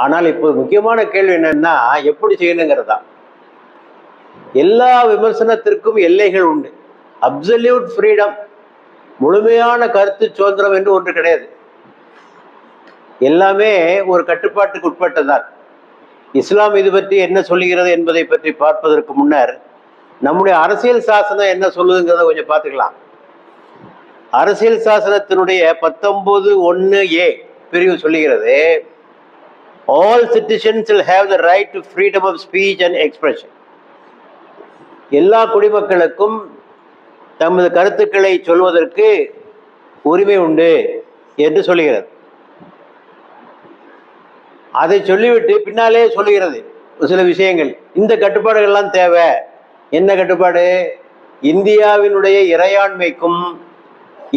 ஆனால் இப்போ முக்கியமான கேள்வி என்னன்னா, எப்படி செய்யணுங்கிறது தான். எல்லா விமர்சனத்திற்கும் எல்லைகள் உண்டு. அப்சல்யூட் ஃப்ரீடம், முழுமையான கருத்து சுதந்திரம் என்று ஒன்று கிடையாது. எல்லாமே ஒரு கட்டுப்பாட்டுக்கு உட்பட்டதான். இஸ்லாம் இது பற்றி என்ன சொல்லுகிறது என்பதை பற்றி பார்ப்பதற்கு முன்னர் நம்முடைய அரசியல் சாசனம் என்ன சொல்லுதுங்கிறத கொஞ்சம் பார்த்துக்கலாம். அரசியல் சாசனத்தினுடைய 19(1)A பிரிவு சொல்லுகிறது, all citizens will have the right to freedom of speech and expression. எல்லா குடிமக்களுக்கும் தமது கருத்துக்களை சொல்வதற்கு உரிமை உண்டு என்று சொல்லுகிறது. அதை சொல்லிவிட்டு பின்னாலே சொல்லுகிறது சில விஷயங்கள். இந்த கட்டுப்பாடுகள்லாம் தேவை. என்ன கட்டுப்பாடு? இந்தியாவினுடைய இறையாண்மைக்கும்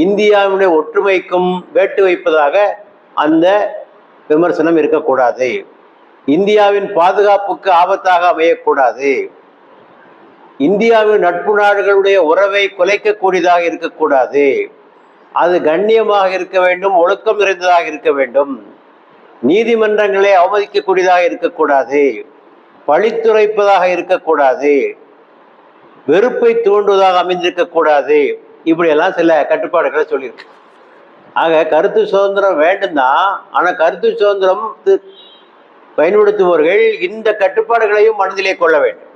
இந்தியாவினுடைய ஒற்றுமைக்கும் வேட்டு வைப்பதாக அந்த விமர்சனம் இருக்கக்கூடாது. இந்தியாவின் பாதுகாப்புக்கு ஆபத்தாக அமையக்கூடாது. இந்தியாவின் நட்பு நாடுகளுடைய உறவை குலைக்கக்கூடியதாக இருக்கக்கூடாது. அது கண்ணியமாக இருக்க வேண்டும், ஒழுக்கம் நிறைந்ததாக இருக்க வேண்டும். நீதிமன்றங்களை அவமதிக்கக்கூடியதாக இருக்கக்கூடாது, பழித்துரைப்பதாக இருக்கக்கூடாது, வெறுப்பை தூண்டுவதாக அமைந்திருக்கக்கூடாது. இப்படியெல்லாம் சில கட்டுப்பாடுகளை சொல்லியிருக்கு. ஆக கருத்து சுதந்திரம் வேண்டும் தான். ஆனால் கருத்து சுதந்திரம் பயன்படுத்துபவர்கள் இந்த கட்டுப்பாடுகளையும் மனதிலே கொள்ள வேண்டும்.